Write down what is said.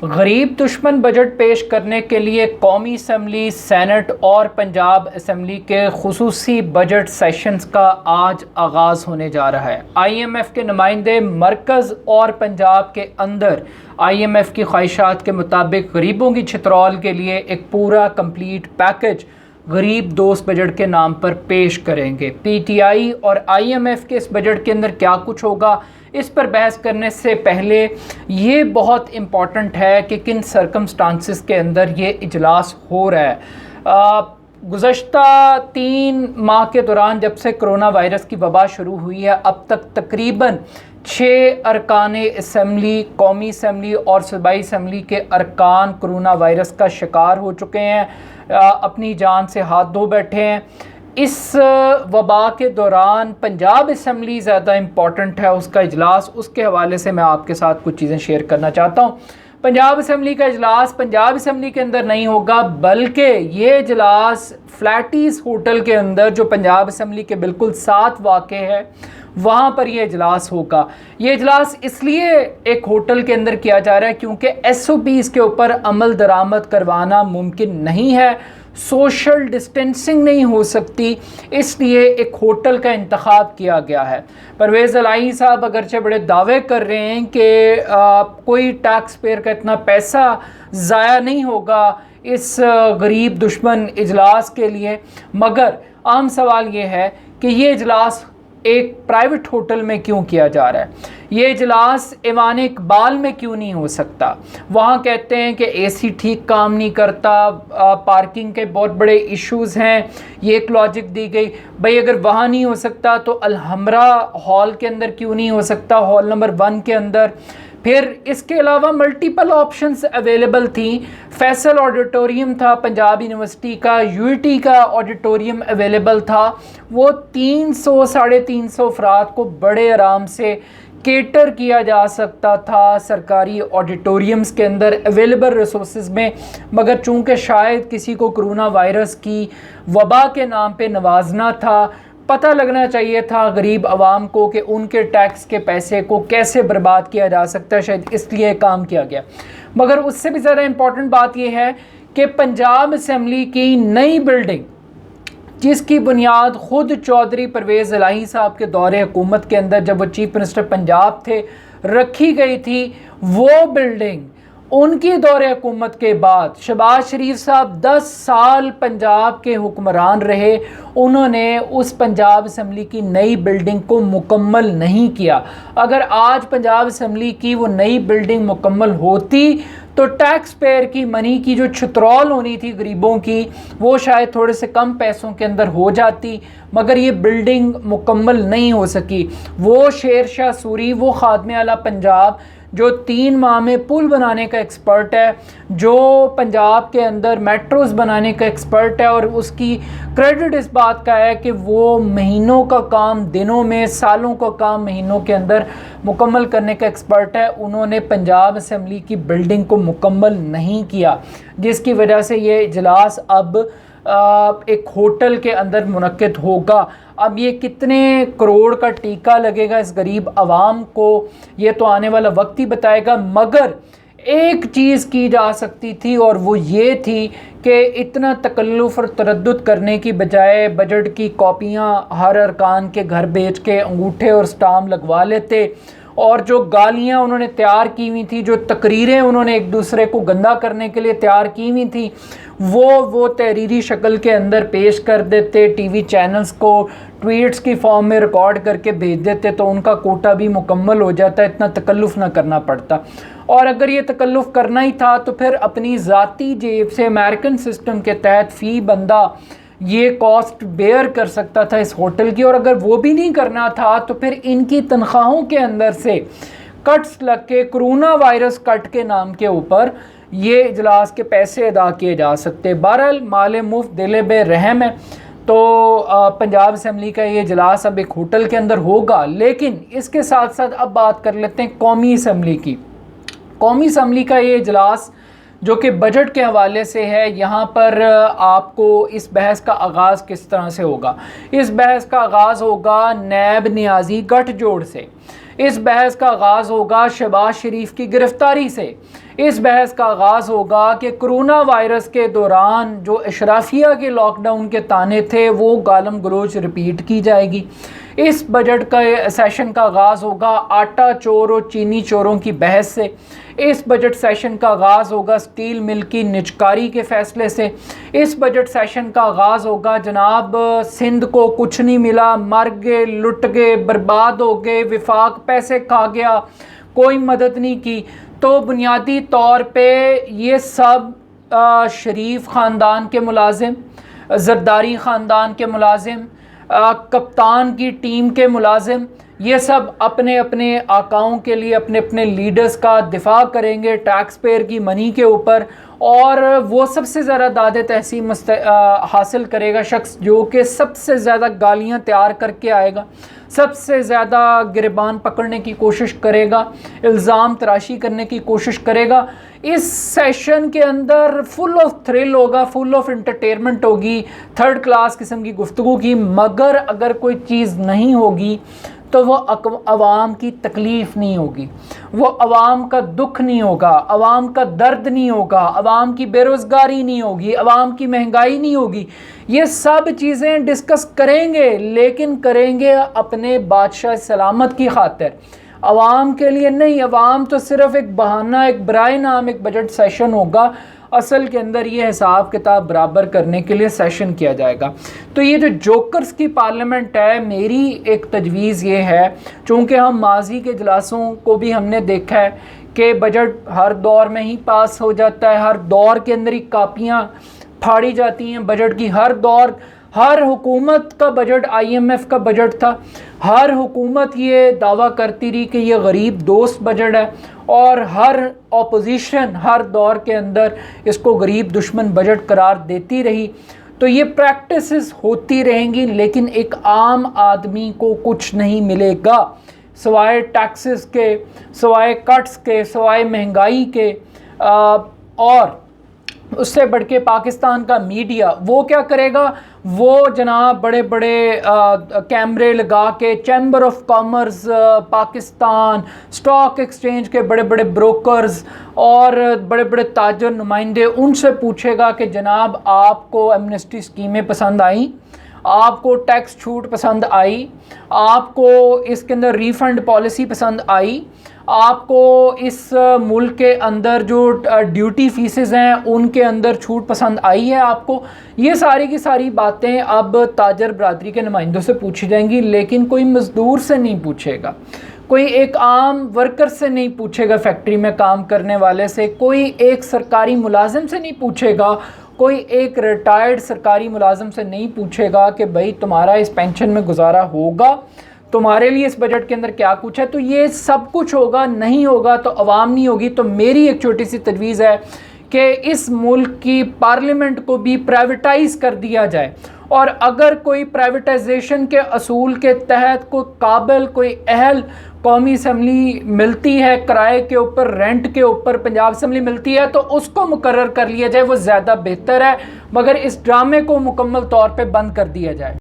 غریب دشمن بجٹ پیش کرنے کے لیے قومی اسمبلی، سینٹ اور پنجاب اسمبلی کے خصوصی بجٹ سیشنز کا آج آغاز ہونے جا رہا ہے۔ آئی ایم ایف کے نمائندے مرکز اور پنجاب کے اندر آئی ایم ایف کی خواہشات کے مطابق غریبوں کی چھترول کے لیے ایک پورا کمپلیٹ پیکج غریب دوست بجٹ کے نام پر پیش کریں گے۔ پی ٹی آئی اور آئی ایم ایف کے اس بجٹ کے اندر کیا کچھ ہوگا، اس پر بحث کرنے سے پہلے یہ بہت امپورٹنٹ ہے کہ کن سرکمسٹانسز کے اندر یہ اجلاس ہو رہا ہے۔ گزشتہ 3 ماہ کے دوران جب سے کرونا وائرس کی وبا شروع ہوئی ہے، اب تک تقریباً 6 ارکان اسمبلی، قومی اسمبلی اور صوبائی اسمبلی کے ارکان کرونا وائرس کا شکار ہو چکے ہیں، اپنی جان سے ہاتھ دھو بیٹھے ہیں۔ اس وبا کے دوران پنجاب اسمبلی زیادہ امپورٹنٹ ہے، اس کا اجلاس، اس کے حوالے سے میں آپ کے ساتھ کچھ چیزیں شیئر کرنا چاہتا ہوں۔ پنجاب اسمبلی کا اجلاس پنجاب اسمبلی کے اندر نہیں ہوگا، بلکہ یہ اجلاس فلیٹیز ہوٹل کے اندر جو پنجاب اسمبلی کے بالکل ساتھ واقع ہے، وہاں پر یہ اجلاس ہوگا۔ یہ اجلاس اس لیے ایک ہوٹل کے اندر کیا جا رہا ہے کیونکہ ایس او پیز کے اوپر عمل درآمد کروانا ممکن نہیں ہے، سوشل ڈسٹینسنگ نہیں ہو سکتی، اس لیے ایک ہوٹل کا انتخاب کیا گیا ہے۔ پرویز الہی صاحب اگرچہ بڑے دعوے کر رہے ہیں کہ کوئی ٹیکس پیئر کا اتنا پیسہ ضائع نہیں ہوگا اس غریب دشمن اجلاس کے لیے، مگر عام سوال یہ ہے کہ یہ اجلاس ایک پرائیویٹ ہوٹل میں کیوں کیا جا رہا ہے؟ یہ اجلاس ایوان اقبال میں کیوں نہیں ہو سکتا؟ وہاں کہتے ہیں کہ اے سی ٹھیک کام نہیں کرتا، پارکنگ کے بہت بڑے ایشوز ہیں، یہ ایک لاجک دی گئی۔ بھئی اگر وہاں نہیں ہو سکتا تو الحمرہ ہال کے اندر کیوں نہیں ہو سکتا، ہال نمبر 1 کے اندر؟ پھر اس کے علاوہ ملٹیپل آپشنز اویلیبل تھیں، فیصل آڈیٹوریم تھا پنجاب یونیورسٹی کا، یو ای ٹی کا آڈیٹوریم اویلیبل تھا، وہ 300-350 افراد کو بڑے آرام سے کیٹر کیا جا سکتا تھا سرکاری آڈیٹوریمز کے اندر اویلیبل ریسورسز میں، مگر چونکہ شاید کسی کو کرونا وائرس کی وبا کے نام پہ نوازنا تھا، پتہ لگنا چاہیے تھا غریب عوام کو کہ ان کے ٹیکس کے پیسے کو کیسے برباد کیا جا سکتا ہے، شاید اس لیے کام کیا گیا۔ مگر اس سے بھی زیادہ امپورٹنٹ بات یہ ہے کہ پنجاب اسمبلی کی نئی بلڈنگ، جس کی بنیاد خود چودھری پرویز الہی صاحب کے دور حکومت کے اندر جب وہ چیف منسٹر پنجاب تھے رکھی گئی تھی، وہ بلڈنگ ان کی دور حکومت کے بعد شہباز شریف صاحب 10 سال پنجاب کے حکمران رہے، انہوں نے اس پنجاب اسمبلی کی نئی بلڈنگ کو مکمل نہیں کیا۔ اگر آج پنجاب اسمبلی کی وہ نئی بلڈنگ مکمل ہوتی تو ٹیکس پیئر کی منی کی جو چھترول ہونی تھی غریبوں کی، وہ شاید تھوڑے سے کم پیسوں کے اندر ہو جاتی، مگر یہ بلڈنگ مکمل نہیں ہو سکی۔ وہ شیر شاہ سوری، وہ خادم اعلیٰ پنجاب جو 3 ماہ میں پل بنانے کا ایکسپرٹ ہے، جو پنجاب کے اندر میٹروز بنانے کا ایکسپرٹ ہے، اور اس کی کریڈٹ اس بات کا ہے کہ وہ مہینوں کا کام دنوں میں، سالوں کا کام مہینوں کے اندر مکمل کرنے کا ایکسپرٹ ہے، انہوں نے پنجاب اسمبلی کی بلڈنگ کو مکمل نہیں کیا، جس کی وجہ سے یہ اجلاس اب ایک ہوٹل کے اندر منعقد ہوگا۔ اب یہ کتنے کروڑ کا ٹیکہ لگے گا اس غریب عوام کو، یہ تو آنے والا وقت ہی بتائے گا، مگر ایک چیز کی جا سکتی تھی اور وہ یہ تھی کہ اتنا تکلف اور تردد کرنے کی بجائے بجٹ کی کاپیاں ہر ارکان کے گھر بیچ کے انگوٹھے اور سٹامپ لگوا لیتے، اور جو گالیاں انہوں نے تیار کی ہوئی تھی، جو تقریریں انہوں نے ایک دوسرے کو گندا کرنے کے لیے تیار کی ہوئی تھی، وہ تحریری شکل کے اندر پیش کر دیتے، ٹی وی چینلز کو ٹویٹس کی فارم میں ریکارڈ کر کے بھیج دیتے تو ان کا کوٹا بھی مکمل ہو جاتا، اتنا تکلف نہ کرنا پڑتا۔ اور اگر یہ تکلف کرنا ہی تھا تو پھر اپنی ذاتی جیب سے امریکن سسٹم کے تحت فی بندہ یہ کاسٹ بیئر کر سکتا تھا اس ہوٹل کی، اور اگر وہ بھی نہیں کرنا تھا تو پھر ان کی تنخواہوں کے اندر سے کٹس لگ کے کرونا وائرس کٹ کے نام کے اوپر یہ اجلاس کے پیسے ادا کیے جا سکتے۔ بہرحال مال مفت دل بے رحم ہے، تو پنجاب اسمبلی کا یہ اجلاس اب ایک ہوٹل کے اندر ہوگا، لیکن اس کے ساتھ ساتھ اب بات کر لیتے ہیں قومی اسمبلی کی۔ قومی اسمبلی کا یہ اجلاس جو کہ بجٹ کے حوالے سے ہے، یہاں پر آپ کو اس بحث کا آغاز کس طرح سے ہوگا؟ اس بحث کا آغاز ہوگا نیب نیازی گٹھ جوڑ سے۔ اس بحث کا آغاز ہوگا شہباز شریف کی گرفتاری سے، اس بحث کا آغاز ہوگا کہ کرونا وائرس کے دوران جو اشرافیہ کے لاک ڈاؤن کے تانے تھے وہ گالم گلوچ رپیٹ کی جائے گی۔ اس بجٹ کا سیشن کا آغاز ہوگا آٹا چور اور چینی چوروں کی بحث سے، اس بجٹ سیشن کا آغاز ہوگا سٹیل مل کی نجکاری کے فیصلے سے، اس بجٹ سیشن کا آغاز ہوگا جناب سندھ کو کچھ نہیں ملا، مر گئے، لٹ گئے، برباد ہو گئے، وفاق پیسے کھا گیا، کوئی مدد نہیں کی۔ تو بنیادی طور پہ یہ سب شریف خاندان کے ملازم، زرداری خاندان کے ملازم، کپتان کی ٹیم کے ملازم، یہ سب اپنے اپنے آقاؤں کے لیے اپنے اپنے لیڈرز کا دفاع کریں گے ٹیکس پیئر کی منی کے اوپر، اور وہ سب سے زیادہ داد تحسین حاصل کرے گا شخص جو کہ سب سے زیادہ گالیاں تیار کر کے آئے گا، سب سے زیادہ گریبان پکڑنے کی کوشش کرے گا، الزام تراشی کرنے کی کوشش کرے گا۔ اس سیشن کے اندر فل آف تھرل ہوگا، فل آف انٹرٹینمنٹ ہوگی، تھرڈ کلاس قسم کی گفتگو کی، مگر اگر کوئی چیز نہیں ہوگی تو وہ عوام کی تکلیف نہیں ہوگی، وہ عوام کا دکھ نہیں ہوگا، عوام کا درد نہیں ہوگا، عوام کی بے روزگاری نہیں ہوگی، عوام کی مہنگائی نہیں ہوگی۔ یہ سب چیزیں ڈسکس کریں گے، لیکن کریں گے اپنے بادشاہ سلامت کی خاطر، عوام کے لیے نہیں۔ عوام تو صرف ایک بہانہ، ایک برائے نام ایک بجٹ سیشن ہوگا، اصل کے اندر یہ حساب کتاب برابر کرنے کے لیے سیشن کیا جائے گا۔ تو یہ جو جوکرز کی پارلیمنٹ ہے، میری ایک تجویز یہ ہے، چونکہ ہم ماضی کے اجلاسوں کو بھی ہم نے دیکھا ہے کہ بجٹ ہر دور میں ہی پاس ہو جاتا ہے، ہر دور کے اندر ہی کاپیاں پھاڑی جاتی ہیں بجٹ کی، ہر حکومت کا بجٹ IMF کا بجٹ تھا، ہر حکومت یہ دعویٰ کرتی رہی کہ یہ غریب دوست بجٹ ہے، اور ہر اپوزیشن ہر دور کے اندر اس کو غریب دشمن بجٹ قرار دیتی رہی۔ تو یہ پریکٹسز ہوتی رہیں گی، لیکن ایک عام آدمی کو کچھ نہیں ملے گا سوائے ٹیکسز کے، سوائے کٹس کے، سوائے مہنگائی کے، اور اس سے بڑھ کے پاکستان کا میڈیا وہ کیا کرے گا؟ وہ جناب بڑے بڑے کیمرے لگا کے chamber of commerce Pakistan, stock exchange کے بڑے بڑے بروکرز اور بڑے بڑے تاجر نمائندے، ان سے پوچھے گا کہ جناب آپ کو ایمنسٹی اسکیمیں پسند آئیں، آپ کو ٹیکس چھوٹ پسند آئی، آپ کو اس کے اندر ریفنڈ پالیسی پسند آئی، آپ کو اس ملک کے اندر جو ڈیوٹی فیسز ہیں ان کے اندر چھوٹ پسند آئی ہے آپ کو؟ یہ ساری کی ساری باتیں اب تاجر برادری کے نمائندوں سے پوچھی جائیں گی، لیکن کوئی مزدور سے نہیں پوچھے گا، کوئی ایک عام ورکر سے نہیں پوچھے گا، فیکٹری میں کام کرنے والے سے، کوئی ایک سرکاری ملازم سے نہیں پوچھے گا، کوئی ایک ریٹائرڈ سرکاری ملازم سے نہیں پوچھے گا کہ بھائی تمہارا اس پینشن میں گزارا ہوگا، تمہارے لیے اس بجٹ کے اندر کیا کچھ ہے؟ تو یہ سب کچھ ہوگا، نہیں ہوگا تو عوام نہیں ہوگی۔ تو میری ایک چھوٹی سی تجویز ہے کہ اس ملک کی پارلیمنٹ کو بھی پرائیویٹائز کر دیا جائے، اور اگر کوئی پرائیویٹائزیشن کے اصول کے تحت کوئی قابل، کوئی اہل قومی اسمبلی ملتی ہے کرائے کے اوپر، رینٹ کے اوپر پنجاب اسمبلی ملتی ہے، تو اس کو مقرر کر لیا جائے، وہ زیادہ بہتر ہے، مگر اس ڈرامے کو مکمل طور پہ بند کر دیا جائے۔